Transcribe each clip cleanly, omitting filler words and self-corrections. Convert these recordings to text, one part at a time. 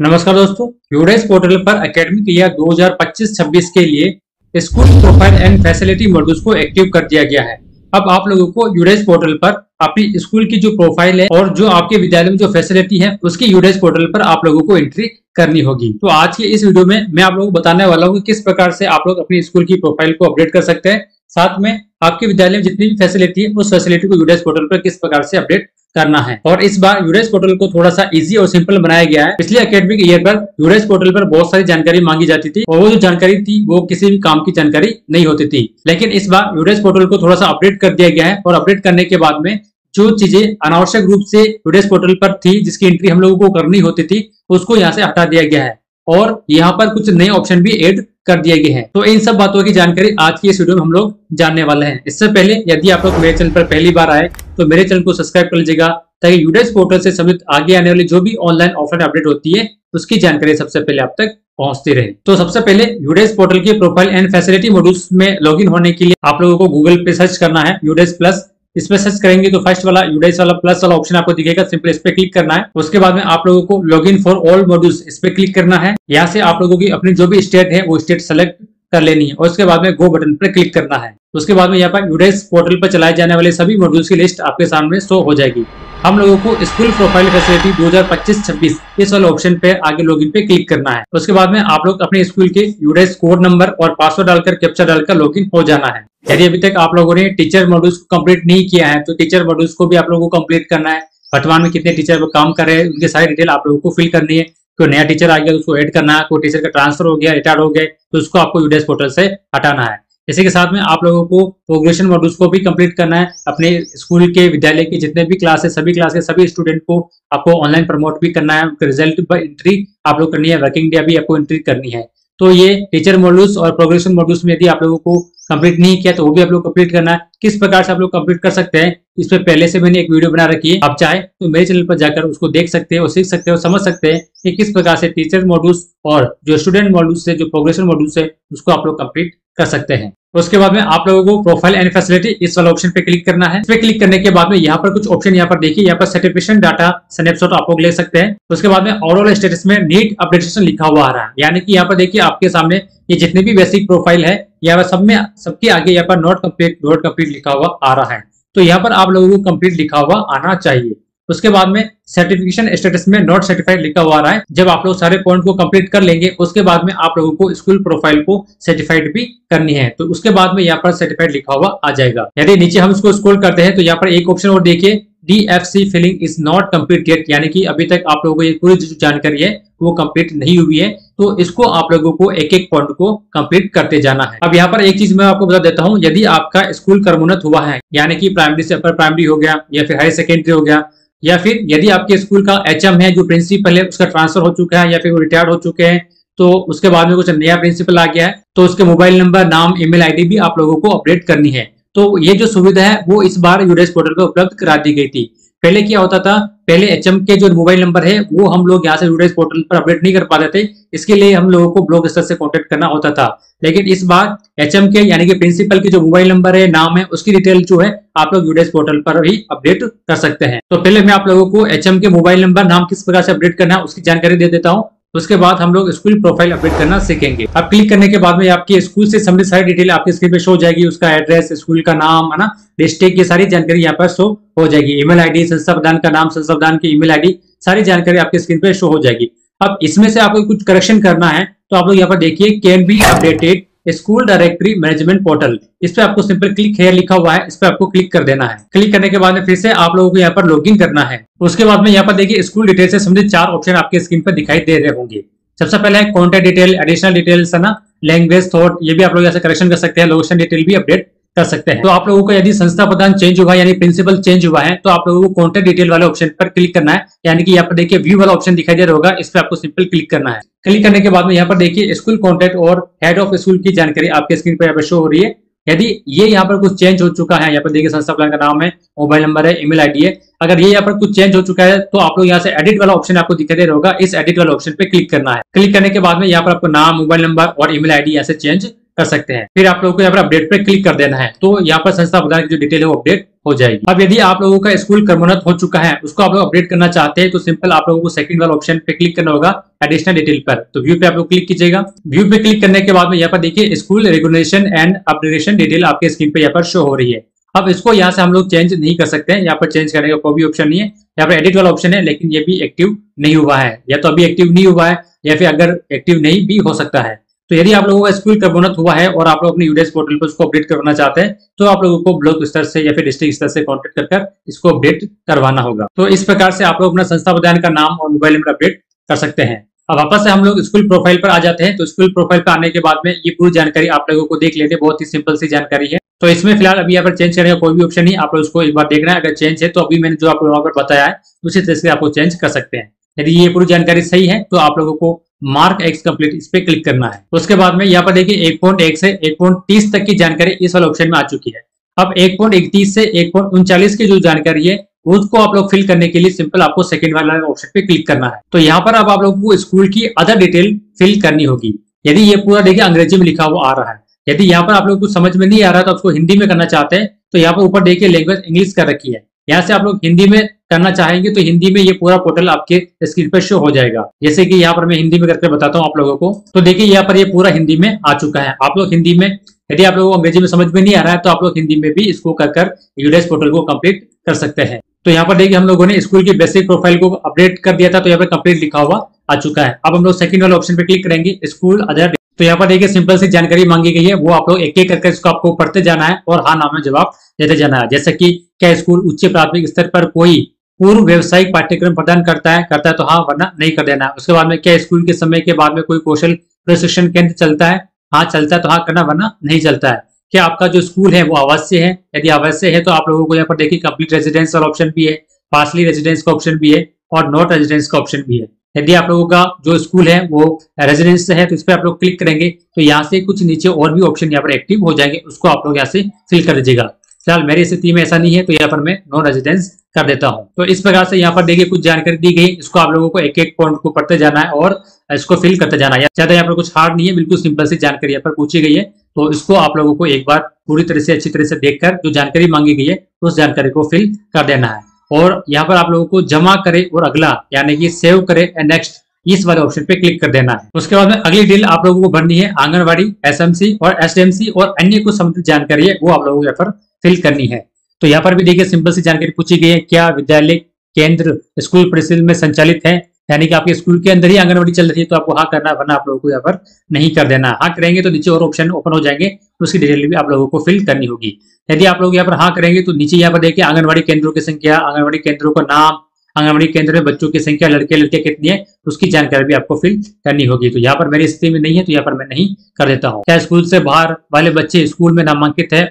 नमस्कार दोस्तों, यूडेस पोर्टल पर एकेडमिक ईयर 2025-26 के लिए school profile and facility modules को एक्टिव कर दिया गया है। अब आप लोगों को यूडेस पोर्टल पर अपनी स्कूल की जो प्रोफाइल है और जो आपके विद्यालय में जो फैसिलिटी है उसकी यूडेस पोर्टल पर आप लोगों को एंट्री करनी होगी। तो आज के इस वीडियो में मैं आप लोगों को बताने वाला हूँ कि किस प्रकार से आप लोग अपनी स्कूल की प्रोफाइल को अपडेट कर सकते हैं, साथ में आपके विद्यालय में जितनी भी फैसिलिटी है उस फैसिलिटी को यूडेस पोर्टल पर किस प्रकार से अपडेट करना है। और इस बार यूडेस पोर्टल को थोड़ा सा इजी और सिंपल बनाया गया है। पिछले एकेडमिक ईयर पर यूडेस पोर्टल पर बहुत सारी जानकारी मांगी जाती थी और वो जो जानकारी थी वो किसी भी काम की जानकारी नहीं होती थी, लेकिन इस बार यूडेस पोर्टल को थोड़ा सा अपडेट कर दिया गया है। और अपडेट करने के बाद में जो चीजें अनावश्यक रूप से यूडेस पोर्टल पर थी, जिसकी एंट्री हम लोगों को करनी होती थी, उसको यहाँ से हटा दिया गया है और यहाँ पर कुछ नए ऑप्शन भी ऐड कर दिए गए हैं। तो इन सब बातों की जानकारी आज की इस वीडियो में हम लोग जानने वाले हैं। इससे पहले यदि आप लोग मेरे चैनल पर पहली बार आए तो मेरे चैनल को सब्सक्राइब कर लीजिएगा, ताकि यूडेस पोर्टल से संबंधित आगे आने वाली जो भी ऑनलाइन ऑफलाइन अपडेट होती है उसकी जानकारी सबसे पहले आप तक पहुंचती रहे। तो सबसे पहले यूडेस पोर्टल के प्रोफाइल एंड फैसिलिटी मॉड्यूल्स में लॉगिन होने के लिए आप लोगों को गूगल पे सर्च करना है यूडेस प्लस। इस पे सर्च करेंगे तो फर्स्ट वाला यूडेस वाला प्लस वाला ऑप्शन आपको दिखेगा, सिंपल इस पे क्लिक करना है। उसके बाद में आप लोगों को लॉगिन फॉर ऑल मॉड्यूल्स इस पे क्लिक करना है। यहाँ से आप लोगों की अपनी जो भी स्टेट है वो स्टेट सेलेक्ट कर लेनी है और उसके बाद में गो बटन पर क्लिक करना है। उसके बाद में यहाँ पर यूडेस पोर्टल पर चलाए जाने वाले सभी मॉड्यूल्स की लिस्ट आपके सामने शो हो जाएगी। हम लोगों को स्कूल प्रोफाइल फैसिलिटी 2025-26 इस वाले ऑप्शन पे आगे लॉगिन पे क्लिक करना है। उसके बाद में आप लोग अपने स्कूल के यूडेस कोड नंबर और पासवर्ड डालकर कैप्चा डालकर लॉगिन हो जाना है। यदि अभी तक आप लोगों ने टीचर मॉड्यूल्स को कंप्लीट नहीं किया है तो टीचर मॉड्यूल्स को भी आप लोगों को कंप्लीट करना है। वर्तमान में कितने टीचर वो काम कर रहे हैं उनकी सारी डिटेल आप लोगों को फिल करनी है। कोई नया टीचर आ गया तो उसको ऐड करना है, कोई टीचर का ट्रांसफर हो गया, रिटायर हो गए तो उसको आपको यूडेस पोर्टल से हटाना है। इसी के साथ में आप लोगों को प्रोग्रेशन मॉड्यूल्स को भी कंप्लीट करना है। अपने स्कूल के विद्यालय के जितने भी क्लास है सभी क्लास के सभी स्टूडेंट को आपको ऑनलाइन प्रमोट भी करना है। उनके रिजल्ट पर एंट्री आप लोग करनी है, वर्किंग डे भी आपको एंट्री करनी है। तो ये टीचर मॉड्यूल्स और प्रोग्रेशन मॉड्यूल्स में यदि आप लोगों को कंप्लीट नहीं किया तो वो भी आप लोग कंप्लीट करना है। किस प्रकार से आप लोग कंप्लीट कर सकते हैं इस पे पहले से मैंने एक वीडियो बना रखी है, आप चाहे तो मेरे चैनल पर जाकर उसको देख सकते हैं और सीख सकते हैं और समझ सकते हैं कि किस प्रकार से टीचर मॉड्यूल्स और जो स्टूडेंट मॉड्यूल्स है, जो प्रोग्रेशन मॉड्यूल्स है, उसको आप लोग कंप्लीट कर सकते हैं। उसके बाद में आप लोगों को प्रोफाइल एंड फैसिलिटी इस वाले ऑप्शन पे क्लिक करना है। इस पे क्लिक करने के बाद में यहाँ पर कुछ ऑप्शन यहाँ पर देखिए, यहाँ पर सर्टिफिकेशन डाटा स्नैपशॉट आप लोग ले सकते हैं। उसके बाद में ओवरऑल स्टेटस में नीड अपडेटेशन लिखा हुआ आ रहा है, यानी कि यहाँ पर देखिए आपके सामने ये जितने भी बेसिक प्रोफाइल है यहाँ पर सब में सबके आगे यहाँ पर नॉट कंप्लीट लिखा हुआ आ रहा है। तो यहाँ पर आप लोगों को कंप्लीट लिखा हुआ आना चाहिए। उसके बाद में सर्टिफिकेशन स्टेटस में नॉट सर्टिफाइड लिखा हुआ आ रहा है। जब आप लोग सारे पॉइंट को कंप्लीट कर लेंगे उसके बाद में आप लोगों को स्कूल प्रोफाइल को सर्टिफाइड भी करनी है, तो उसके बाद में यहाँ पर सर्टिफाइड लिखा हुआ आ जाएगा। यदि नीचे हम इसको स्क्रॉल करते हैं तो यहाँ पर एक ऑप्शन और देखिए, DFC filling is not complete yet, यानी कि अभी तक आप लोगों को ये पूरी जो जानकारी है वो कंप्लीट नहीं हुई है। तो इसको आप लोगों को एक एक पॉइंट को कंप्लीट करते जाना है। अब यहाँ पर एक चीज मैं आपको बता देता हूँ, यदि आपका स्कूल क्रमोन्नत हुआ है, यानी कि प्राइमरी से अपर प्राइमरी हो गया या फिर हायर सेकेंडरी हो गया, या फिर यदि आपके स्कूल का HM है जो प्रिंसिपल है उसका ट्रांसफर हो चुका है या फिर वो रिटायर्ड हो चुके हैं, तो उसके बाद में कुछ नया प्रिंसिपल आ गया है तो उसके मोबाइल नंबर, नाम, ईमेल आईडी भी आप लोगों को अपडेट करनी है। तो ये जो सुविधा है वो इस बार यूडेस पोर्टल पर उपलब्ध करा दी गई थी। पहले क्या होता था, पहले HM के जो मोबाइल नंबर है वो हम लोग यहाँ से यूडेस पोर्टल पर अपडेट नहीं कर पाते थे, इसके लिए हम लोगों को ब्लॉक स्तर से कांटेक्ट करना होता था। लेकिन इस बार HM के यानी कि प्रिंसिपल के जो मोबाइल नंबर है, नाम है, उसकी डिटेल जो है आप लोग यूडेस पोर्टल पर ही अपडेट कर सकते हैं। तो पहले मैं आप लोगों को HM के मोबाइल नंबर, नाम किस प्रकार से अपडेट करना है उसकी जानकारी दे देता हूँ। उसके बाद हम लोग स्कूल प्रोफाइल अपडेट करना सीखेंगे। अब क्लिक करने के बाद में आपकी स्कूल से संबंधित सारी डिटेल आपकी स्क्रीन पे शो हो जाएगी। उसका एड्रेस, स्कूल का नाम, है ना, डिस्ट्रिक्ट, ये सारी जानकारी यहाँ पर शो हो जाएगी। ईमेल आईडी, संस्था प्रधान का नाम, संस्था प्रधान की ईमेल आईडी, सारी जानकारी आपकी स्क्रीन पे शो हो जाएगी। अब इसमें से आपको कुछ करेक्शन करना है तो आप लोग यहाँ पर देखिए, can be updated school directory management portal, इस पे आपको सिंपल क्लिक हेयर लिखा हुआ है, इस पे आपको क्लिक कर देना है। क्लिक करने के बाद में फिर से आप लोगों को यहाँ पर लॉगिन करना है। उसके बाद में यहाँ पर देखिए स्कूल डिटेल से संबंधित 4 ऑप्शन आपके स्क्रीन पर दिखाई दे रहे होंगे। सबसे पहले है कॉन्टैक्ट डिटेल, एडिशनल डिटेल्स, है ना, लैंग्वेज थॉट, ये भी आप लोग यहाँ से करेक्शन कर सकते हैं, लोकेशन डिटेल भी अपडेट कर सकते हैं। तो आप लोगों को यदि संस्था प्रधान चेंज हुआ यानी प्रिंसिपल चेंज हुआ है तो आप लोगों को कॉन्टैक्ट डिटेल वाले ऑप्शन पर क्लिक करना है, यानी कि यहाँ पर देखिए व्यू वाला ऑप्शन दिखाई दे रहा होगा, इस पर आपको सिंपल क्लिक करना है। क्लिक करने के बाद में यहाँ पर देखिए स्कूल कॉन्टैक्ट और हेड ऑफ स्कूल की जानकारी आपके स्क्रीन पर यहाँ पर शो हो रही है। यदि ये यहाँ पर कुछ चेंज हो चुका है, यहाँ पर देखिए संस्था प्रधान का नाम है, मोबाइल नंबर है, ईमेल आईडी है, अगर ये यहाँ पर कुछ चेंज हो चुका है तो आप लोग यहाँ से एडिट वाला ऑप्शन आपको दिखाई दे रहा होगा, इस एडिट वाला ऑप्शन पे क्लिक करना है। क्लिक करने के बाद में यहाँ पर आपको नाम, मोबाइल नंबर और ईमेल आईडी यहाँ से चेंज कर सकते हैं। फिर आप लोगों को यहाँ पर अपडेट पे क्लिक कर देना है, तो यहाँ पर संस्था प्रधान की जो डिटेल है वो अपडेट हो जाएगी। अब यदि आप लोगों का स्कूल क्रमोन्नत हो चुका है, उसको आप लोग अपडेट करना चाहते हैं, तो सिंपल आप लोगों को सेकंड वाला ऑप्शन पे क्लिक करना होगा, एडिशनल डिटेल पर। तो व्यू पे आप लोग क्लिक कीजिएगा। व्यू पे क्लिक करने के बाद में यहाँ पर देखिए school regulation and updation detail आपके स्क्रीन पे यहाँ पर शो हो रही है। अब इसको यहाँ से हम लोग चेंज नहीं कर सकते हैं, यहाँ पर चेंज करने का कोई भी ऑप्शन नहीं है। यहाँ पर एडिट वाला ऑप्शन है, लेकिन ये भी एक्टिव नहीं हुआ है, या तो अभी एक्टिव नहीं हुआ है, या फिर अगर एक्टिव नहीं भी हो सकता है। तो यदि आप लोगों का स्कूल क्रमोन्नत हुआ है और आप लोग अपने यूडेस पोर्टल पर उसको अपडेट करवाना चाहते हैं, तो आप लोगों को ब्लॉक स्तर से या फिर डिस्ट्रिक्ट स्तर से कॉन्टेक्ट कर इसको अपडेट करवाना होगा। तो इस प्रकार से आप लोग अपना संस्था विद्यालय का नाम और मोबाइल नंबर अपडेट कर सकते हैं। अब वापस से हम लोग स्कूल प्रोफाइल पर आ जाते हैं। तो स्कूल प्रोफाइल पर आने के बाद में ये पूरी जानकारी आप लोगों को देख लेते हैं, बहुत ही सिंपल सी जानकारी है। तो इसमें फिलहाल अभी यहाँ पर चेंज करने का कोई भी ऑप्शन नहीं, आप लोग उसको एक बार देखना है। अगर चेंज है तो अभी मैंने जो आप लोगों पर बताया है उसी तरह से आपको चेंज कर सकते हैं। यदि ये पूरी जानकारी सही है तो आप लोगों को मार्क एक्स कंप्लीट इस पे क्लिक करना है। उसके बाद में यहाँ पर देखिए 1.1 से 1.30 तक की जानकारी इस वाले ऑप्शन में आ चुकी है। अब 1.31 से 1.39 की जो जानकारी है उसको आप लोग फिल करने के लिए सिंपल आपको सेकंड वाला ऑप्शन पे क्लिक करना है। तो यहाँ पर अब आप लोगों को स्कूल की अदर डिटेल फिल करनी होगी। यदि ये पूरा देखिए अंग्रेजी में लिखा हुआ आ रहा है, यदि यहाँ पर आप लोग कुछ समझ में नहीं आ रहा तो उसको हिंदी में करना चाहते हैं तो यहाँ पर ऊपर देखिए लैंग्वेज इंग्लिश कर रखी है, यहाँ से आप लोग हिंदी में करना चाहेंगे तो हिंदी में ये पूरा पोर्टल आपके स्क्रीन पर शो हो जाएगा। जैसे कि यहाँ पर मैं हिंदी में करके बताता हूँ आप लोगों को। तो देखिए यहाँ पर ये पूरा हिंदी में आ चुका है। आप लोग हिंदी में, यदि आप लोगों को अंग्रेजी में समझ में नहीं आ रहा है तो आप लोग हिंदी में भी इसको कर यूडेस पोर्टल को कंप्लीट कर सकते हैं। तो यहाँ पर देखिए हम लोगों ने स्कूल की बेसिक प्रोफाइल को अपडेट कर दिया था, तो यहाँ पर कंप्लीट लिखा हुआ आ चुका है। अब हम लोग सेकंड वाले ऑप्शन पे क्लिक करेंगे, स्कूल अदर। तो यहाँ पर देखिए सिंपल सी जानकारी मांगी गई है, वो आप लोग एक एक करके इसको आपको पढ़ते जाना है और हाँ नाम में जवाब देते जाना है। जैसे कि क्या स्कूल उच्च प्राथमिक स्तर पर कोई पूर्व व्यवसायिक पाठ्यक्रम प्रदान करता है तो हाँ, वरना नहीं कर देना है। उसके बाद में क्या स्कूल के समय के बाद में कोई कौशल प्रशिक्षण केंद्र चलता है, हाँ चलता है तो हाँ करना, वरना नहीं चलता है। क्या आपका जो स्कूल है वो आवासीय है, यदि आवासीय है तो आप लोगों को यहाँ पर देखिए कंप्लीट रेजिडेंस वाला ऑप्शन भी है, पार्सली रेजिडेंस का ऑप्शन भी है और नॉट रेजिडेंस का ऑप्शन भी है। यदि आप लोगों का जो स्कूल है वो रेजिडेंस है तो इस पर आप लोग क्लिक करेंगे तो यहाँ से कुछ नीचे और भी ऑप्शन यहाँ पर एक्टिव हो जाएंगे, उसको आप लोग यहाँ से फिल कर दीजिएगा। फिलहाल मेरी स्थिति में ऐसा नहीं है तो यहाँ पर मैं नॉन रेजिडेंस कर देता हूँ। तो इस प्रकार से यहाँ पर देखिए कुछ जानकारी दी गई, इसको आप लोगों को एक एक पॉइंट को पढ़ते जाना है और इसको फिल करते जाना है। ज्यादा यहाँ पर कुछ हार्ड नहीं है, बिल्कुल सिंपल सी जानकारी यहाँ पर पूछी गई है। तो इसको आप लोगों को एक बार पूरी तरह से अच्छी तरह से देखकर जो जानकारी मांगी गई है उस जानकारी को फिल कर देना है। और यहाँ पर आप लोगों को जमा करे और अगला यानी कि सेव करे एंड नेक्स्ट इस वाले ऑप्शन पे क्लिक कर देना है। उसके बाद में अगली डिटेल आप लोगों को भरनी है, आंगनवाड़ी, एसएमसी और एसडीएमसी और अन्य कुछ संबंधित जानकारी है वो आप लोगों को यहाँ पर फिल करनी है। तो यहाँ पर भी देखिए सिंपल सी जानकारी पूछी गई है, क्या विद्यालय केंद्र स्कूल परिसर में संचालित है, यानी कि आपके स्कूल के अंदर ही आंगनवाड़ी चल रही है तो आपको हाँ करना है, वरना आप लोगों को यहाँ पर नहीं कर देना। हाँ करेंगे तो नीचे और ऑप्शन ओपन हो जाएंगे, उसकी डिटेल भी आप लोगों को फिल करनी होगी। यदि आप लोग यहाँ पर हाँ करेंगे तो नीचे यहाँ पर देखिए आंगनवाड़ी केंद्रों की संख्या, आंगनवाड़ी केंद्रों का नाम, आंगनवाड़ी केंद्र में बच्चों की संख्या, लड़के लड़कियां कितनी है उसकी जानकारी भी आपको फिल करनी होगी। तो यहाँ पर मेरी स्थिति में नहीं है तो यहाँ पर मैं नहीं कर देता हूँ। क्या स्कूल से बाहर वाले बच्चे स्कूल में नामांकित है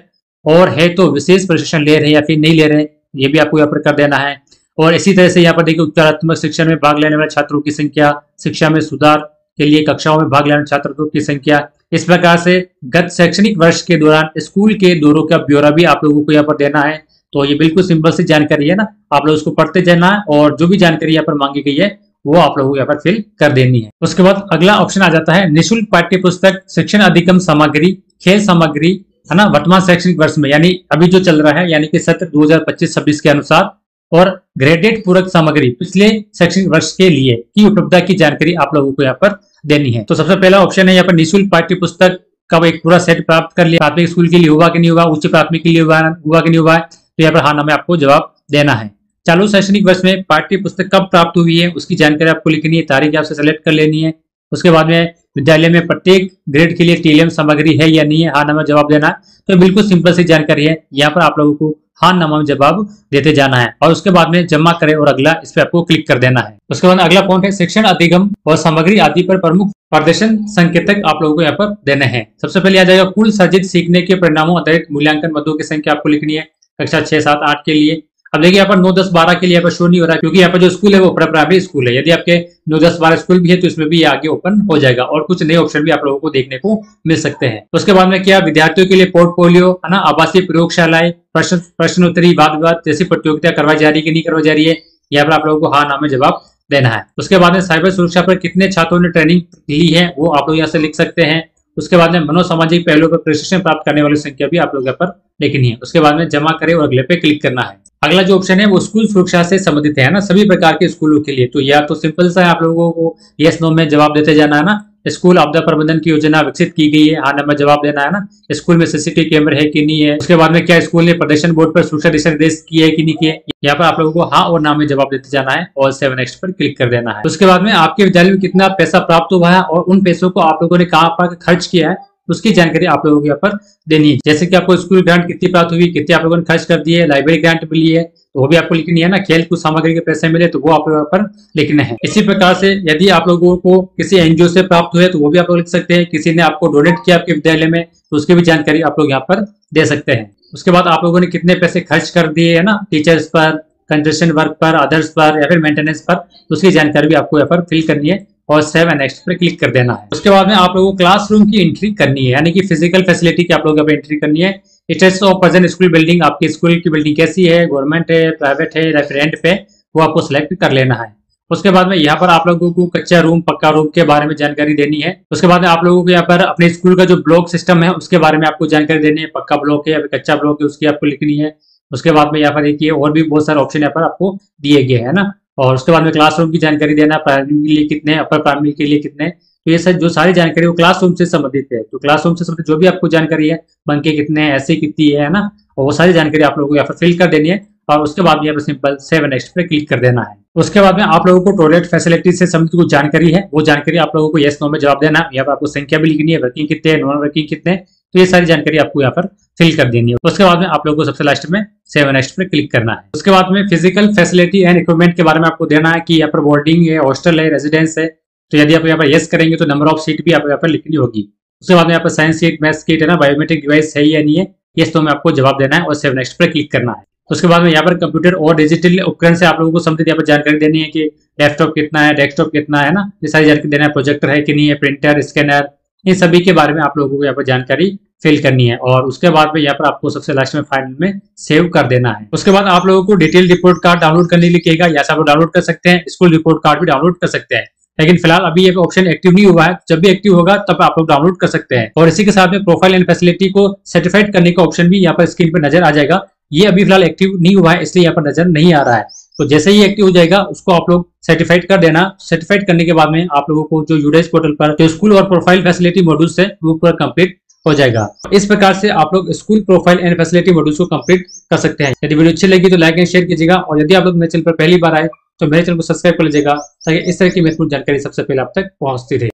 और है तो विशेष प्रशिक्षण ले रहे हैं या फिर नहीं ले रहे हैं, ये भी आपको यहाँ पर कर देना है। और इसी तरह से यहाँ पर देखिए उपचारात्मक शिक्षण में भाग लेने वाले छात्रों की संख्या, शिक्षा में सुधार के लिए कक्षाओं में भाग लेने वाले छात्रों की संख्या। इस प्रकार से गत शैक्षणिक वर्ष के दौरान स्कूल के दौरों का ब्यौरा भी आप लोगों को यहाँ पर देना है। तो ये बिल्कुल सिंपल सी जानकारी है ना, आप लोग उसको पढ़ते जाना है और जो भी जानकारी यहाँ पर मांगी गई है वो आप लोगों को यहाँ पर फिल कर देनी है। उसके बाद अगला ऑप्शन आ जाता है निःशुल्क पाठ्य पुस्तक, शिक्षण अधिगम सामग्री, खेल सामग्री, है ना, वर्तमान शैक्षणिक वर्ष में यानी अभी जो चल रहा है यानी कि सत्र 2025-26 के अनुसार, और ग्रेडेड पूरक सामग्री पिछले शैक्षणिक वर्ष के लिए की उपलब्धता की जानकारी आप लोगों को यहाँ पर देनी है। तो सबसे पहला ऑप्शन है यहाँ पर निःशुल्क पाठ्य पुस्तक का एक पूरा सेट प्राप्त कर लिया, प्राथमिक स्कूल के लिए हुआ कि नहीं हुआ, उच्च प्राथमिक के लिए हुआ कि नहीं हुआ है, तो यहाँ पर हाँ नाम आपको जवाब देना है। चालू शैक्षणिक वर्ष में पाठ्य पुस्तक कब प्राप्त हुई है उसकी जानकारी आपको लिखनी है, तारीख आपसे सेलेक्ट कर लेनी है। उसके बाद में विद्यालय में प्रत्येक ग्रेड के लिए टीएलएम सामग्री है या नहीं है, हाँ नाम में जवाब देना है। तो बिल्कुल सिंपल सी जानकारी है, यहाँ पर आप लोगों को हाँ नाम में जवाब देते जाना है और उसके बाद में जमा करें और अगला इस पे आपको क्लिक कर देना है। उसके बाद अगला पॉइंट है शिक्षण अधिगम और सामग्री आदि पर प्रमुख प्रदर्शन संकेतक आप लोगों को यहाँ पर देने हैं। सबसे पहले आ जाएगा कुल सर्जित सीखने के परिणामों आधारित मूल्यांकन मदों की संख्या आपको लिखनी है कक्षा 6, 7, 8 के लिए। अब देखिए यहाँ पर 9, 10, 12 के लिए यहाँ पर शो नहीं हो रहा क्योंकि यहाँ पर जो स्कूल है वो प्राइमरी स्कूल है। यदि आपके 9, 10, 12 स्कूल भी है तो इसमें भी ये आगे ओपन हो जाएगा और कुछ नए ऑप्शन भी आप लोगों को देखने को मिल सकते हैं। उसके बाद में क्या विद्यार्थियों के लिए पोर्टफोलियो, है ना, आवासीय प्रयोगशालाएं, प्रश्नोत्तरी, वाद विवाद जैसी प्रतियोगिता करवाई जा रही है कि नहीं करवाई जा रही है, यहाँ पर आप लोगों को हाँ नाम में जवाब देना है। उसके बाद में साइबर सुरक्षा पर कितने छात्रों ने ट्रेनिंग ली है वो आप लोग यहाँ से लिख सकते हैं। उसके बाद में मनोसामाजिक पहलुओं पर प्रशिक्षण प्राप्त करने वाली संख्या भी आप लोग यहाँ पर लिखनी है। उसके बाद में जमा करें और अगले पे क्लिक करना है। अगला जो ऑप्शन है वो स्कूल सुरक्षा से संबंधित है ना, सभी प्रकार के स्कूलों के लिए। तो या तो सिंपल सा है, आप लोगों को यस नो में जवाब देते जाना है ना। स्कूल आपदा प्रबंधन की योजना विकसित की गई है, हाँ ना में जवाब देना है ना। स्कूल में सीसीटीवी कैमरे है कि नहीं है। उसके बाद में क्या स्कूल ने प्रदर्शन बोर्ड पर सुरक्षा दिशा निर्देश किए है कि नहीं किए। यहाँ पर आप लोगों को हाँ और ना में जवाब देते जाना है और 7 नेक्स्ट पर क्लिक कर देना है। उसके बाद में आपके विद्यालय में कितना पैसा प्राप्त हुआ है और उन पैसों को आप लोगों ने कहाँ पर खर्च किया है उसकी जानकारी आप लोगों को यहाँ पर देनी है। जैसे कि आपको स्कूल ग्रांट कितनी प्राप्त हुई, कितने आप लोगों ने खर्च कर दिए, लाइब्रेरी ग्रांट मिली है तो वो भी आपको लिखनी है ना। खेल कूद सामग्री के पैसे मिले तो वो आप लोगों पर लिखने हैं। इसी प्रकार से यदि आप लोगों को किसी एनजीओ से प्राप्त हुए तो वो भी आप लोग लिख सकते हैं। किसी ने आपको डोनेट किया आपके विद्यालय में तो उसकी भी जानकारी आप लोग यहाँ पर दे सकते हैं। उसके बाद आप लोगों ने कितने पैसे खर्च कर दिए है ना, टीचर्स पर, कंस्ट्रक्शन वर्क पर, अदर्स पर या फिर मेंटेनेंस पर, तो उसकी जानकारी भी आपको यहाँ पर फिल करनी है और सेव एंड नेक्स्ट पर क्लिक कर देना है। उसके बाद में आप लोगों को क्लासरूम की एंट्री करनी है, यानी कि फिजिकल फैसिलिटी की आप लोग यहाँ पर एंट्री करनी है। Status of present school building, आपकी स्कूल की बिल्डिंग कैसी है, गवर्नमेंट है, प्राइवेट है, रेंट पे, वो आपको सिलेक्ट कर लेना है। उसके बाद में यहाँ पर आप लोगों को कच्चा रूम पक्का रूम के बारे में जानकारी देनी है। उसके बाद में आप लोगों को यहाँ पर अपने स्कूल का जो ब्लॉक सिस्टम है उसके बारे में आपको जानकारी देनी है। पक्का ब्लॉक है या फिर कच्चा ब्लॉक है उसकी आपको लिखनी है। उसके बाद में यहाँ पर देखिए और भी बहुत सारे ऑप्शन यहाँ पर आपको दिए गए हैं ना। और उसके बाद में क्लासरूम की जानकारी देना, प्राइमरी के लिए कितने, अपर प्राइमरी के लिए कितने। तो ये सब जो सारी जानकारी वो क्लासरूम से संबंधित है। तो क्लासरूम से संबंधित जो भी आपको जानकारी है, पंखे कितने, ऐसी कितनी है ना, और वो सारी जानकारी आप लोगों को यहाँ पर फिल कर देनी है। और उसके बाद यहाँ पर सिंपल सेव नेक्स्ट पे क्लिक कर देना है। उसके बाद में आप लोगों को टॉयलेट फैसिलिटी से संबंधित कुछ जानकारी है, वो जानकारी आप लोगों को यस नो में जवाब देना है। यहाँ पर आपको संख्या भी लिखनी है, वर्किंग कितने, नॉन वर्किंग कितने, तो ये सारी जानकारी आपको यहाँ पर फिल कर देनी है। उसके बाद में आप लोगों को सबसे लास्ट में सेव नेक्स्ट पे क्लिक करना है। उसके बाद में फिजिकल फैसिलिटी एंड इक्विपमेंट के बारे में आपको देना है कि यहाँ पर बोर्डिंग है, हॉस्टल है, रेजिडेंस है। तो यदि आप यहाँ पर यस करेंगे तो नंबर ऑफ सीट भी आपको यहाँ पर लिखनी होगी। उसके बाद में यहाँ पर साइंस सीट, मैथ्स सीट है ना, बायोमेट्रिक डिवाइस है या नहीं है, यस तो में आपको जवाब देना है और सेव नेक्स्ट पे क्लिक करना है। उसके बाद में यहाँ पर कंप्यूटर और डिजिटल उपकरण से आप लोगों को संबंधित यहाँ पर जानकारी देनी है कि लैपटॉप कितना है, डेस्कटॉप कितना है ना, ये सारी जानकारी देना है। प्रोजेक्टर है कि नहीं है, प्रिंटर, स्कैनर, इन सभी के बारे में आप लोगों को यहाँ पर जानकारी फिल करनी है। और उसके बाद में यहाँ पर आपको सबसे लास्ट में फाइनल में सेव कर देना है। उसके बाद आप लोगों को डिटेल रिपोर्ट कार्ड डाउनलोड करने लिखेगा, या आप डाउनलोड कर सकते हैं, स्कूल रिपोर्ट कार्ड भी डाउनलोड कर सकते हैं। लेकिन फिलहाल अभी ये ऑप्शन एक्टिव नहीं हुआ है, जब भी एक्टिव होगा तब आप लोग डाउनलोड कर सकते हैं। और इसी के साथ में प्रोफाइल एंड फैसिलिटी को सर्टिफाइड करने का ऑप्शन भी यहाँ पर स्क्रीन पर नजर आ जाएगा। ये अभी फिलहाल एक्टिव नहीं हुआ है इसलिए यहाँ पर नजर नहीं आ रहा है। तो जैसे ही एक्टिव हो जाएगा उसको आप लोग सर्टिफाइड कर देना। सर्टिफाइड करने के बाद में आप लोगों को जो यूडेस पोर्टल पर जो स्कूल और प्रोफाइल फैसिलिटी मॉड्यूल्स है वो पूरा कंप्लीट हो जाएगा। इस प्रकार से आप लोग school profile and facility modules को कंप्लीट कर सकते हैं। यदि वीडियो अच्छी लगी तो लाइक एंड शेयर कीजिएगा, और यदि आप लोग मेरे चैनल पर पहली बार आए तो मेरे चैनल को सब्सक्राइब कर लीजिएगा ताकि इस तरह की महत्वपूर्ण जानकारी सबसे पहले आप तक पहुंचती रहे।